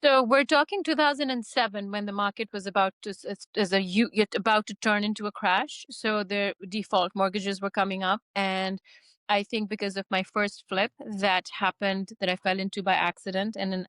So we're talking 2007 when the market was about to about to turn into a crash. So the default mortgages were coming up, and I think because of my first flip that happened that I fell into by accident, and then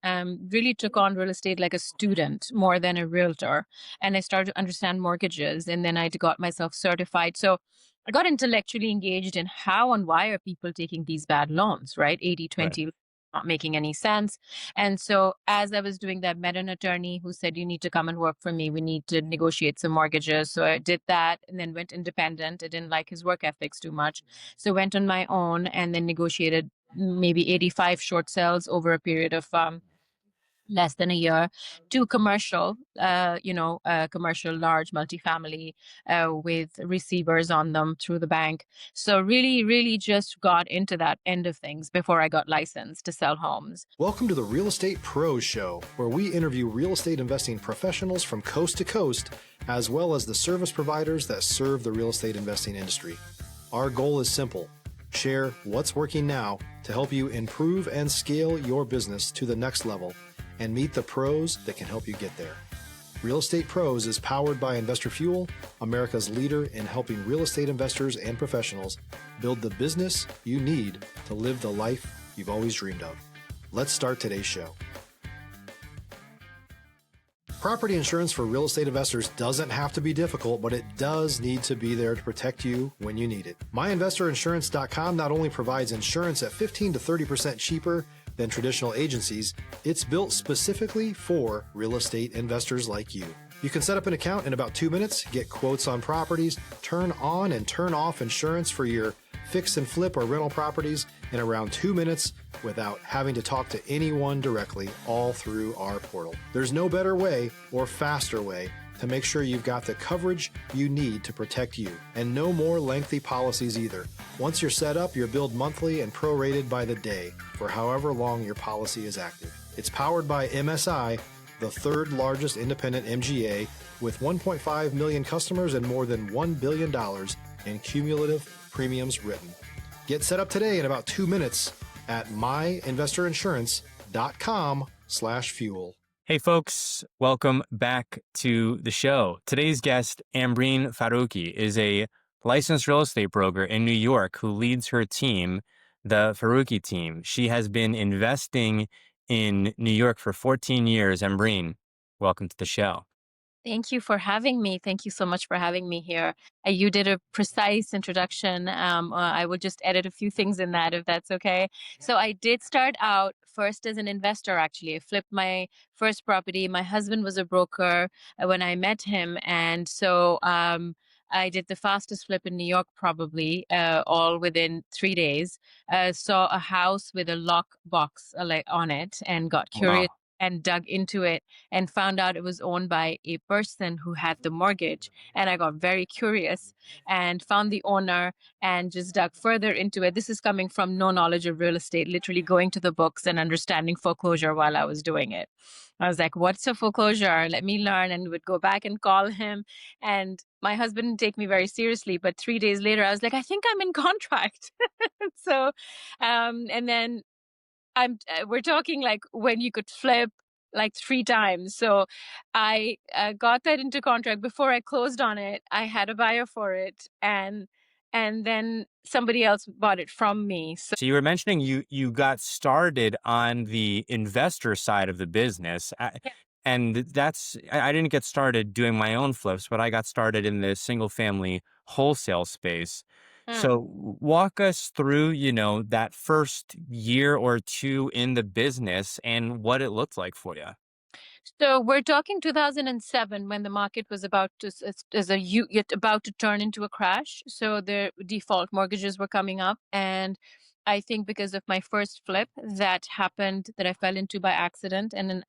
really took on real estate like a student more than a realtor, and I started to understand mortgages, and then I got myself certified. So I got intellectually engaged in how and why are people taking these bad loans, right? 80 Right. 20 not making any sense. And so as I was doing that, met an attorney who said, you need to come and work for me. We need to negotiate some mortgages. So I did that and then went independent. I didn't like his work ethics too much. So went on my own and then negotiated maybe 85 short sales over a period of less than a year to commercial, commercial large multifamily with receivers on them through the bank. So really, really just got into that end of things before I got licensed to sell homes. Welcome to the Real Estate Pros Show, where we interview real estate investing professionals from coast to coast, as well as the service providers that serve the real estate investing industry. Our goal is simple: share what's working now to help you improve and scale your business to the next level and meet the pros that can help you get there. Real Estate Pros is powered by Investor Fuel, America's leader in helping real estate investors and professionals build the business you need to live the life you've always dreamed of. Let's start today's show. Property insurance for real estate investors doesn't have to be difficult, but it does need to be there to protect you when you need it. MyInvestorInsurance.com not only provides insurance at 15 to 30% cheaper than traditional agencies, it's built specifically for real estate investors like you. You can set up an account in about 2 minutes, get quotes on properties, turn on and turn off insurance for your fix and flip or rental properties in around 2 minutes without having to talk to anyone directly, all through our portal. There's no better way or faster way to make sure you've got the coverage you need to protect you, and no more lengthy policies either. Once you're set up, you're billed monthly and prorated by the day for however long your policy is active. It's powered by MSI, the third largest independent MGA, with 1.5 million customers and more than $1 billion in cumulative premiums written. Get set up today in about 2 minutes at myinvestorinsurance.com/fuel. Hey, folks, welcome back to the show. Today's guest, Ambreen Faruqi, is a licensed real estate broker in New York who leads her team, the Faruqi team. She has been investing in New York for 14 years. Ambreen, welcome to the show. Thank you for having me. Thank you so much for having me here. You did a precise introduction. I will just edit a few things in that if that's okay. So I did start out first as an investor, actually. I flipped my first property. My husband was a broker when I met him. And so I did the fastest flip in New York, probably all within 3 days. Saw a house with a lock box like on it and got curious Wow. and dug into it and found out it was owned by a person who had the mortgage. And I got very curious and found the owner and just dug further into it. This is coming from no knowledge of real estate, literally going to the books and understanding foreclosure while I was doing it. I was like, what's a foreclosure? Let me learn, and would go back and call him. And my husband didn't take me very seriously, but 3 days later, I was like, I think I'm in contract. So, and then we're talking like when you could flip like 3 times. So I got that into contract before I closed on it. I had a buyer for it, and then somebody else bought it from me. So So you were mentioning you got started on the investor side of the business. yeah. And I didn't get started doing my own flips, but I got started in the single family wholesale space. Mm. So walk us through, that first year or two in the business and what it looked like for you. So we're talking 2007 when the market was about to about to turn into a crash. So the default mortgages were coming up, and I think because of my first flip that happened that I fell into by accident, and then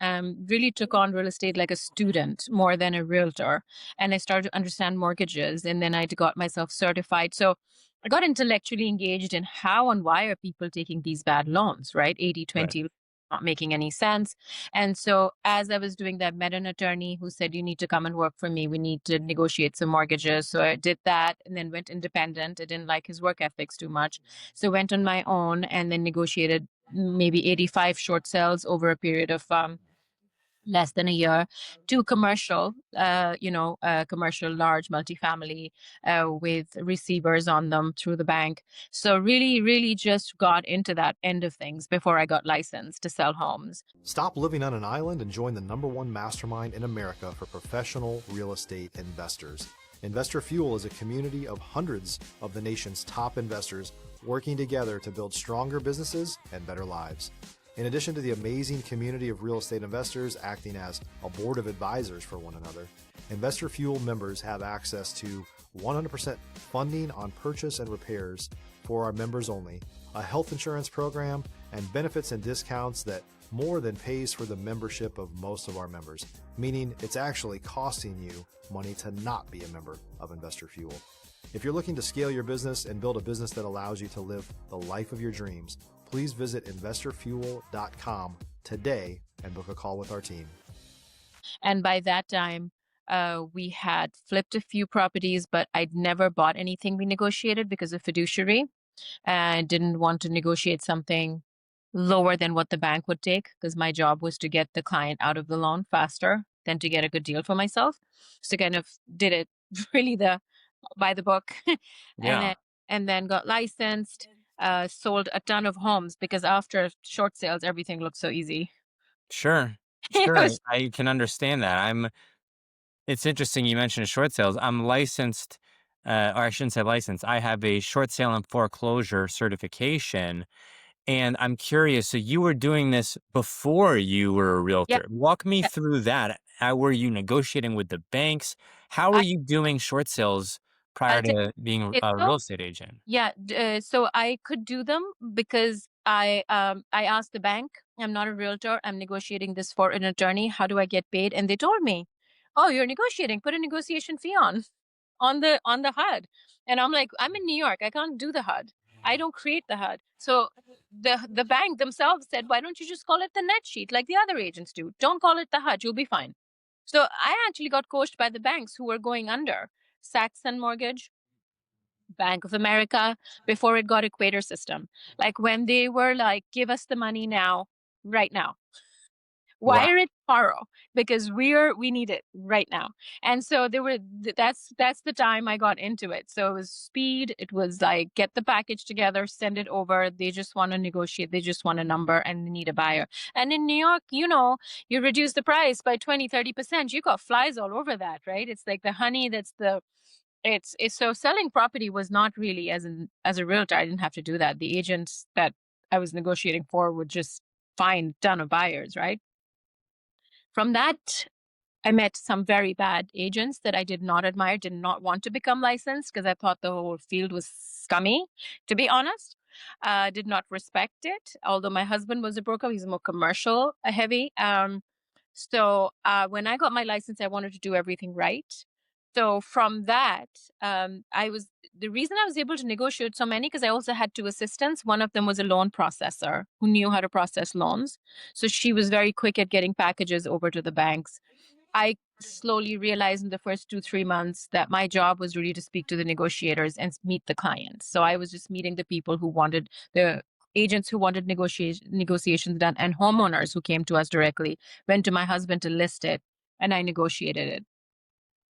really took on real estate like a student more than a realtor, and I started to understand mortgages, and then I got myself certified. So I got intellectually engaged in how and why are people taking these bad loans, right? 80 Right. 20 not making any sense. And so as I was doing that, met an attorney who said, you need to come and work for me. We need to negotiate some mortgages. So I did that and then went independent. I didn't like his work ethics too much. So went on my own and then negotiated maybe 85 short sales over a period of less than a year, to commercial, commercial large multifamily with receivers on them through the bank. So really, really just got into that end of things before I got licensed to sell homes. Stop living on an island and join the #1 mastermind in America for professional real estate investors. Investor Fuel is a community of hundreds of the nation's top investors working together to build stronger businesses and better lives. In addition to the amazing community of real estate investors acting as a board of advisors for one another, Investor Fuel members have access to 100% funding on purchase and repairs for our members only, a health insurance program, and benefits and discounts that more than pays for the membership of most of our members, meaning it's actually costing you money to not be a member of Investor Fuel. If you're looking to scale your business and build a business that allows you to live the life of your dreams, please visit investorfuel.com today and book a call with our team. And by that time, we had flipped a few properties, but I'd never bought anything we negotiated because of fiduciary. And didn't want to negotiate something lower than what the bank would take, because my job was to get the client out of the loan faster than to get a good deal for myself. So kind of did it really by the book. Yeah. and then got licensed, sold a ton of homes, because after short sales, everything looked so easy. Sure. It Sure. was- I can understand that. It's interesting you mentioned short sales. I'm licensed, or I shouldn't say licensed. I have a short sale and foreclosure certification. And I'm curious, so you were doing this before you were a yeah, realtor. Walk me yeah. through that. How were you negotiating with the banks? How were I, you doing short sales prior I'll tell to being you, a real estate agent? yeah, so I could do them because I asked the bank, I'm not a realtor, I'm negotiating this for an attorney. How do I get paid? And they told me, "Oh, you're negotiating, put a negotiation fee on the HUD." And I'm like, "I'm in New York. I can't do the HUD. I don't create the HUD." So the bank themselves said, "Why don't you just call it the net sheet like the other agents do? Don't call it the HUD. You'll be fine." So I actually got coached by the banks who were going under. Saxon Mortgage, Bank of America, before it got Equator System. Like when they were like, "Give us the money now, right now. Wow. Wire it tomorrow because we need it right now." And so they were that's the time I got into it. So it was speed. It was like, get the package together, send it over. They just want to negotiate. They just want a number and they need a buyer. And in New York, you reduce the price by 20-30%. You got flies all over that, right? It's like the honey that's the it's so selling property was not really, as a realtor, I didn't have to do that. The agents that I was negotiating for would just find a ton of buyers, right? From that, I met some very bad agents that I did not admire, did not want to become licensed because I thought the whole field was scummy, to be honest. Did not respect it. Although my husband was a broker, he's more commercial heavy. So when I got my license, I wanted to do everything right. So from that, the reason I was able to negotiate so many, because I also had two assistants. One of them was a loan processor who knew how to process loans. So she was very quick at getting packages over to the banks. I slowly realized in the first 2-3 months that my job was really to speak to the negotiators and meet the clients. So I was just meeting the people who wanted the agents who wanted negotiations done, and homeowners who came to us directly, went to my husband to list it, and I negotiated it.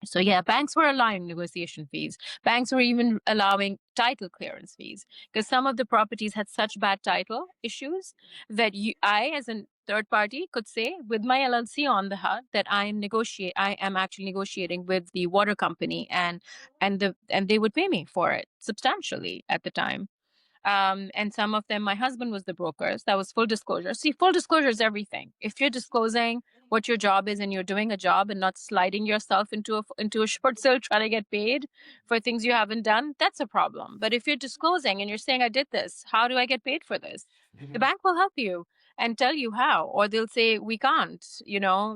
So yeah, banks were allowing negotiation fees. Banks were even allowing title clearance fees, because some of the properties had such bad title issues that I, as a third party, could say with my LLC on the HUD that I am actually negotiating with the water company, and they would pay me for it substantially at the time. And some of them, my husband was the broker. So that was full disclosure. See, full disclosure is everything. If you're disclosing what your job is and you're doing a job and not sliding yourself into a short sale trying to get paid for things you haven't done, that's a problem. But if you're disclosing and you're saying, "I did this, how do I get paid for this?" The bank will help you and tell you how, or they'll say, "We can't,"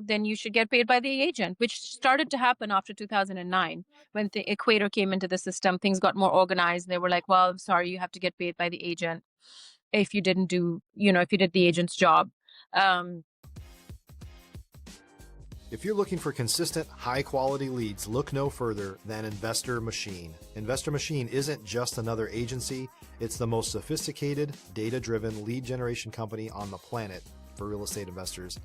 then you should get paid by the agent, which started to happen after 2009. When the Equator came into the system, things got more organized. And they were like, "Well, I'm sorry, you have to get paid by the agent if you didn't do, if you did the agent's job." Um, If you're looking for consistent, high-quality leads, look no further than Investor Machine. Investor Machine isn't just another agency, it's the most sophisticated, data-driven lead generation company on the planet for real estate investors.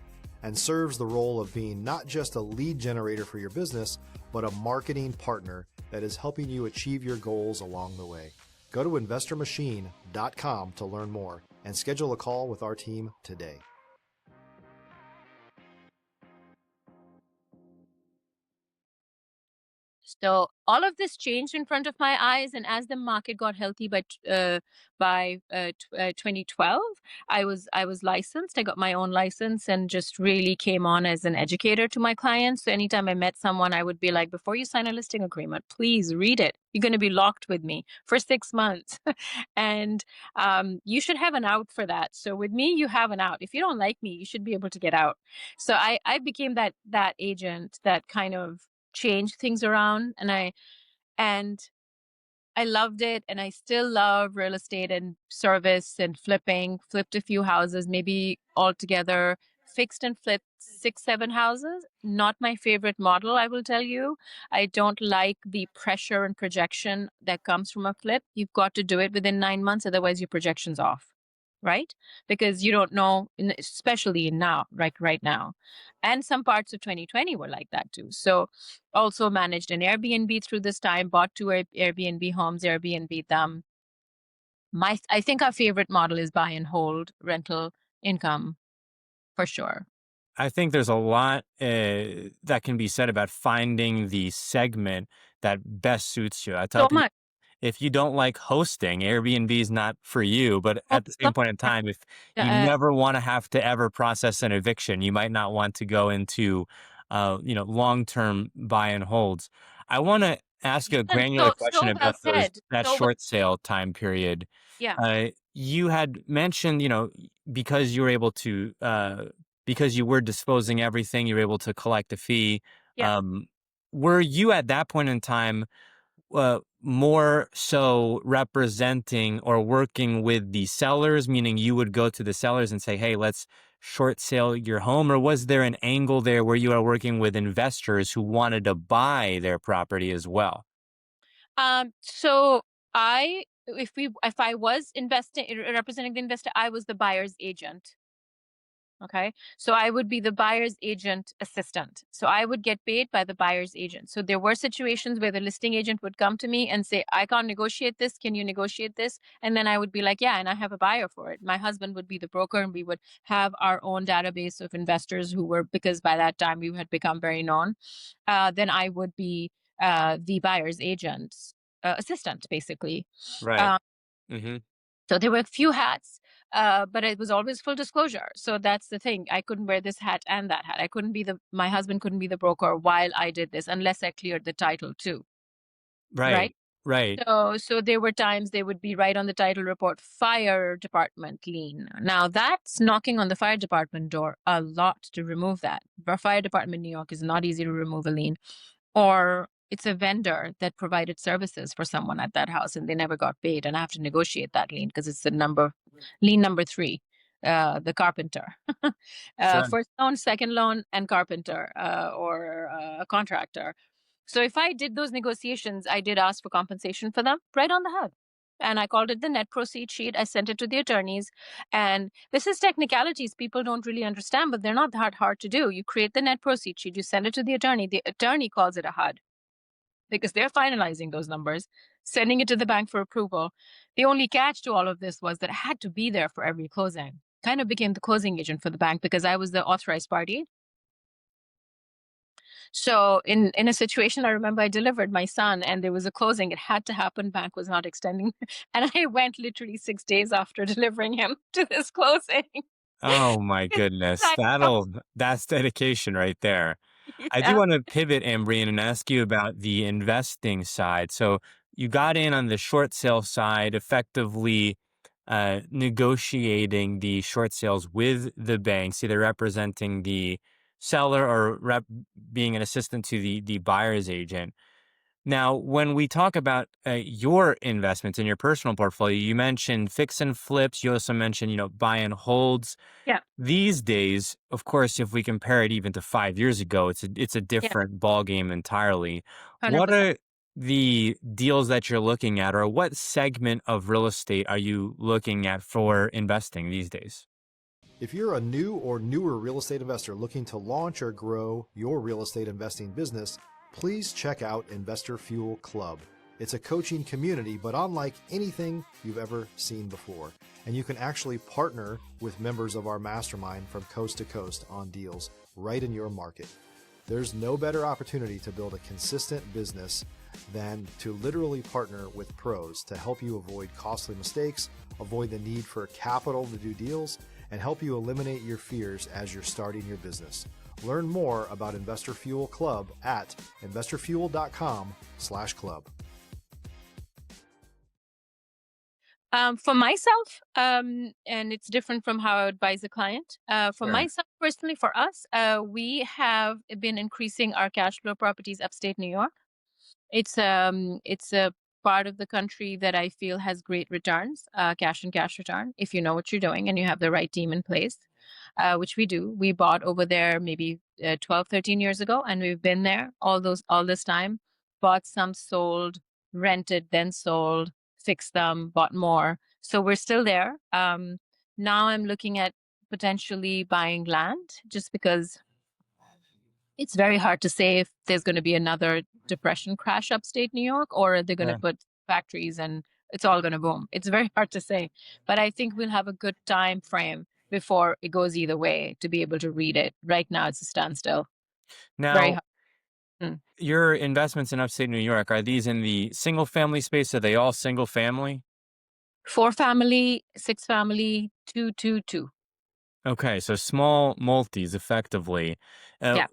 and serves the role of being not just a lead generator for your business, but a marketing partner that is helping you achieve your goals along the way. Go to investormachine.com to learn more and schedule a call with our team today. So all of this changed in front of my eyes, and as the market got healthy by 2012, I was licensed. I got my own license and just really came on as an educator to my clients. So anytime I met someone, I would be like, before you sign a listing agreement, please read it. You're going to be locked with me for 6 months, and you should have an out for that. So with me, you have an out. If you don't like me, you should be able to get out. So I became that agent that kind of changed things around, and I loved it, and I still love real estate and service and flipping. Flipped a few houses, maybe altogether fixed and flipped 6, 7 houses. Not my favorite model, I will tell you. I don't like the pressure and projection that comes from a flip. You've got to do it within 9 months, otherwise your projection's off, right? Because you don't know, especially now, right now. And some parts of 2020 were like that too. So also managed an Airbnb through this time, bought 2 Airbnb homes, Airbnb them. I think our favorite model is buy and hold rental income for sure. I think there's a lot that can be said about finding the segment that best suits you. I tell So people, much. if you don't like hosting, Airbnb is not for you. But Oh, at the same point in time, if you uh, never want to have to ever process an eviction, you might not want to go into, long-term buy and holds. I want to ask you a granular question so well about said. that So well, short sale time period. yeah, You had mentioned, because you were able to, because you were disposing everything, you were able to collect a fee. yeah. Were you at that point in time more so representing or working with the sellers, meaning you would go to the sellers and say, hey, let's short sale your home? Or was there an angle there where you are working with investors who wanted to buy their property as well? So if I was investing representing the investor, I was the buyer's agent. Okay. So I would be the buyer's agent assistant. So I would get paid by the buyer's agent. So there were situations where the listing agent would come to me and say, I can't negotiate this. Can you negotiate this? And then I would be like, yeah, and I have a buyer for it. My husband would be the broker, and we would have our own database of investors who were, because by that time we had become very known. Then I would be the buyer's agent assistant, basically. Right. Um, hmm so there were a few hats, but it was always full disclosure. So that's the thing. I couldn't wear this hat and that hat. My husband couldn't be the broker while I did this unless I cleared the title too. Right. Right. Right. So there were times they would be right on the title report, fire department lien. Now that's knocking on the fire department door a lot to remove that. Our fire department in New York is not easy to remove a lien, or it's a vendor that provided services for someone at that house and they never got paid, and I have to negotiate that lien because it's lien number 3, the carpenter. Sure. First loan, second loan, and carpenter, or a contractor. So if I did those negotiations, I did ask for compensation for them right on the head. And I called it the net proceed sheet. I sent it to the attorneys. And this is technicalities people don't really understand, but they're not that hard to do. You create the net proceed sheet, you send it to the attorney calls it a HUD because they're finalizing those numbers, sending it to the bank for approval. The only catch to all of this was that I had to be there for every closing. Kind of became the closing agent for the bank because I was the authorized party. So in a situation, I remember I delivered my son and there was a closing. It had to happen. Bank was not extending. And I went literally 6 days after delivering him to this closing. Oh my goodness. I That's dedication right there. I do yeah. want to pivot, Ambreen, and ask you about the investing side. So you got in on the short sale side, effectively negotiating the short sales with the banks, either representing the seller or being an assistant to the buyer's agent. Now, when we talk about your investments in your personal portfolio, you mentioned fix and flips. You also mentioned, buy and holds. Yeah. These days, of course, if we compare it even to 5 years ago, it's a Yeah. different ball game entirely. What 100%. are the deals that you're looking at, or what segment of real estate are you looking at for investing these days? If you're a new or newer real estate investor looking to launch or grow your real estate investing business, please check out Investor Fuel Club. It's a coaching community, but unlike anything you've ever seen before. And you can actually partner with members of our mastermind from coast to coast on deals right in your market. There's no better opportunity to build a consistent business than to literally partner with pros to help you avoid costly mistakes, avoid the need for capital to do deals, and help you eliminate your fears as you're starting your business. Learn more about Investor Fuel Club at investorfuel.com/club. For myself, and it's different from how I advise a client. For Sure. myself personally, for us, we have been increasing our cash flow properties upstate New York. It's a part of the country that I feel has great returns, cash and cash return, if you know what you're doing and you have the right team in place, which we do. We bought over there maybe 12, 13 years ago, and we've been there all this time. Bought some, sold, rented, then sold, fixed them, bought more. So we're still there. Now I'm looking at potentially buying land just because it's very hard to say if there's going to be another depression crash upstate New York, or they're going to Yeah. put factories and it's all going to boom. It's very hard to say, but I think we'll have a good time frame before it goes either way to be able to read it. Right now, it's a standstill. Very Now, hard. Mm. your investments in upstate New York, are these in the single family space? Are they all single family? 4 family, 6 family, 2, 2, 2. Okay, so small multis effectively. Uh, Yeah.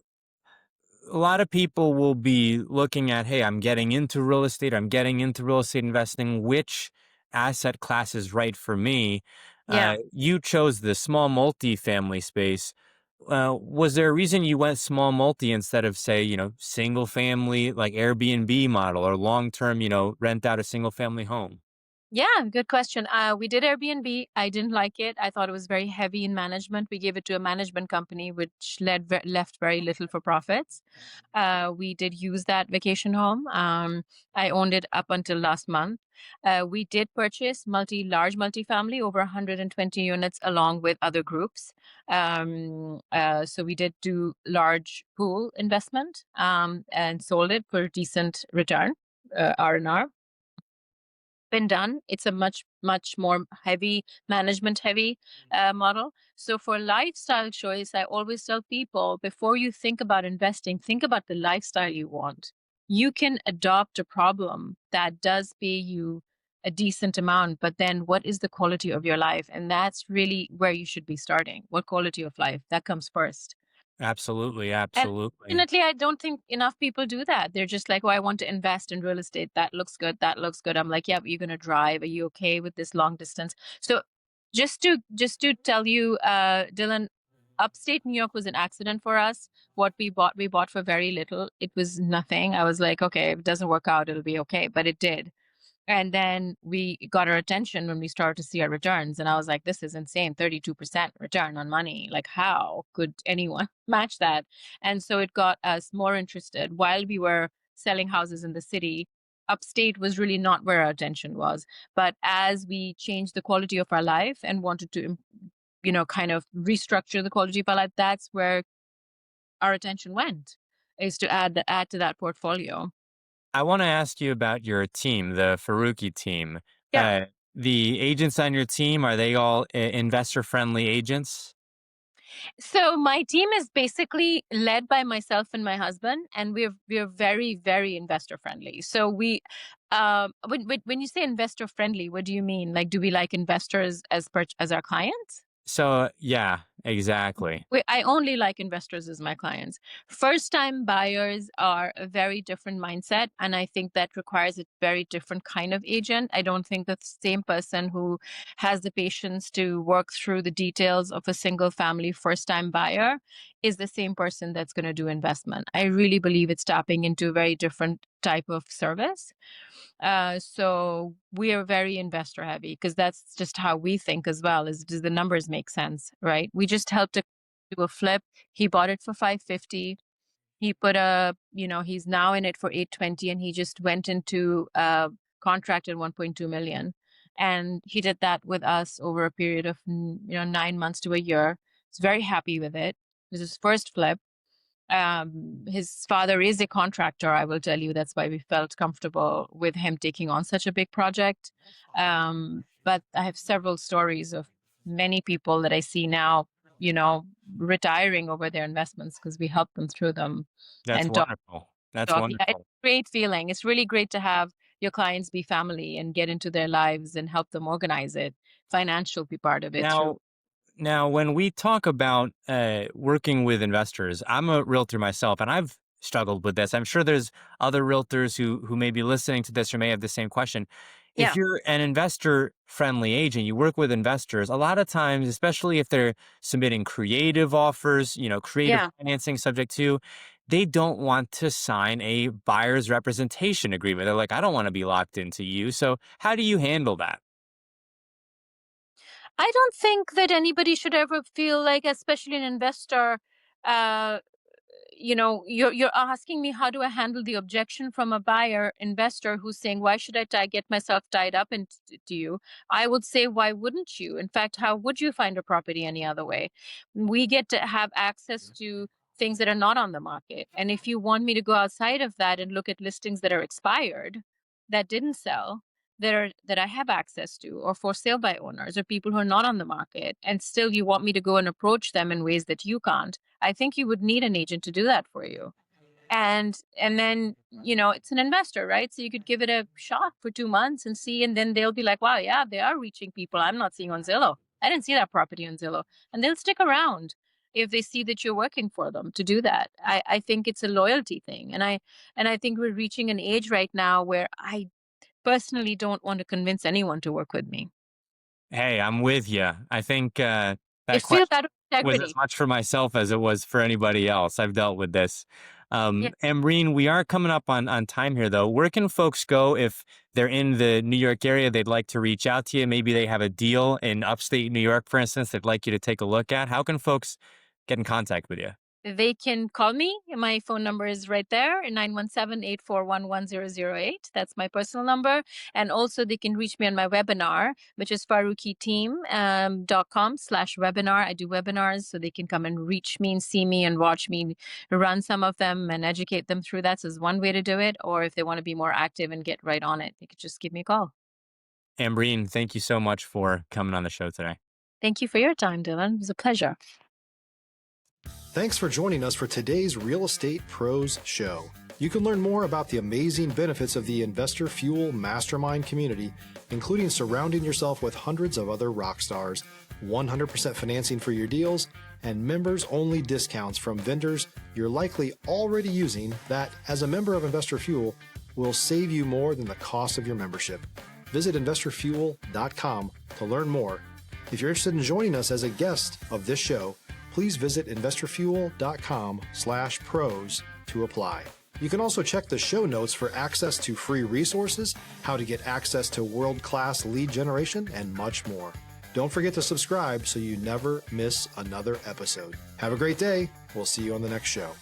a lot of people will be looking at, hey, I'm getting into real estate, I'm getting into real estate investing. Which asset class is right for me? Yeah. You chose the small multi-family space. Was there a reason you went small multi instead of, say, single family, like Airbnb model, or long term, rent out a single family home? Yeah, good question. We did Airbnb. I didn't like it. I thought it was very heavy in management. We gave it to a management company, which left very little for profits. We did use that vacation home. I owned it up until last month. We did purchase large multifamily, over 120 units, along with other groups. So we did do large pool investment, and sold it for a decent return, R&R. Been done. It's a much more management heavy model. So for lifestyle choice, I always tell people, before you think about investing, think about the lifestyle you want. You can adopt a problem that does pay you a decent amount, but then what is the quality of your life? And that's really where you should be starting. What quality of life? That comes first. Absolutely, And absolutely. unfortunately, I don't think enough people do that. They're just like, "Oh, I want to invest in real estate. That looks good. That looks good." I'm like, "Yeah, but you're going to drive. Are you okay with this long distance?" So, just to tell you, Dylan, upstate New York was an accident for us. What we bought for very little. It was nothing. I was like, "Okay, if it doesn't work out, it'll be okay," but it did. And then we got our attention when we started to see our returns. And I was like, this is insane, 32% return on money. Like, how could anyone match that? And so it got us more interested. While we were selling houses in the city, upstate was really not where our attention was. But as we changed the quality of our life and wanted to, kind of restructure the quality of our life, that's where our attention went, is to add to that portfolio. I want to ask you about your team, the Faruqi team. Yeah. Uh, the agents on your team, are they all investor friendly agents? So my team is basically led by myself and my husband, and we're very, very investor friendly. So when you say investor friendly, what do you mean? Like, do we like investors as our clients? So, yeah, exactly. I only like investors as my clients. First time buyers are a very different mindset. And I think that requires a very different kind of agent. I don't think the same person who has the patience to work through the details of a single family first time buyer is the same person that's going to do investment. I really believe it's tapping into a very different type of service. So we are very investor heavy because that's just how we think as well. Is does the numbers make sense, right? We just helped to do a flip. He bought it for 550. He put he's now in it for 820, and he just went into contract at 1.2 million. And he did that with us over a period of 9 months to a year. He's very happy with it. It was his first flip. His father is a contractor, I will tell you. That's why we felt comfortable with him taking on such a big project. But I have several stories of many people that I see now, retiring over their investments because we help them through them That's and talk. wonderful. That's Yeah, it's wonderful. a great feeling. It's really great to have your clients be family and get into their lives and help them organize it. Financial be part of it too. Now, when we talk about working with investors, I'm a realtor myself, and I've struggled with this. I'm sure there's other realtors who may be listening to this or may have the same question. If Yeah, you're an investor-friendly agent, you work with investors, a lot of times, especially if they're submitting creative offers, creative yeah. financing subject to, they don't want to sign a buyer's representation agreement. They're like, I don't want to be locked into you. So how do you handle that? I don't think that anybody should ever feel like, especially an investor, uh, you're asking me how do I handle the objection from a buyer investor who's saying, why should I get myself tied up into you? I would say, why wouldn't you? In fact, how would you find a property any other way? We get to have access to things that are not on the market. And if you want me to go outside of that and look at listings that are expired, that didn't sell, that I have access to, or for sale by owners, or people who are not on the market, and still you want me to go and approach them in ways that you can't, I think you would need an agent to do that for you. And then, it's an investor, right? So you could give it a shot for 2 months and see, and then they'll be like, wow, yeah, they are reaching people I'm not seeing on Zillow. I didn't see that property on Zillow. And they'll stick around if they see that you're working for them to do that. I think it's a loyalty thing. And I think we're reaching an age right now where I personally don't want to convince anyone to work with me. Hey, I'm with you. I think that It feels question out of was as integrity. much for myself as it was for anybody else. I've dealt with this. Yeah. Ambreen, we are coming up on time here, though. Where can folks go if they're in the New York area? They'd like to reach out to you. Maybe they have a deal in upstate New York, for instance, they'd like you to take a look at. How can folks get in contact with you? They can call me. My phone number is right there, 917-841-1008. That's my personal number. And also they can reach me on my webinar, which is faruqiteam.com/webinar. I do webinars, so they can come and reach me and see me and watch me run some of them and educate them through that. So that's one way to do it. Or if they want to be more active and get right on it, they could just give me a call. Ambreen, thank you so much for coming on the show today. Thank you for your time, Dylan. It was a pleasure. Thanks for joining us for today's Real Estate Pros Show. You can learn more about the amazing benefits of the Investor Fuel Mastermind community, including surrounding yourself with hundreds of other rock stars, 100% financing for your deals, and members-only discounts from vendors you're likely already using that, as a member of Investor Fuel, will save you more than the cost of your membership. Visit investorfuel.com to learn more. If you're interested in joining us as a guest of this show, please visit investorfuel.com/pros to apply. You can also check the show notes for access to free resources, how to get access to world-class lead generation, and much more. Don't forget to subscribe so you never miss another episode. Have a great day. We'll see you on the next show.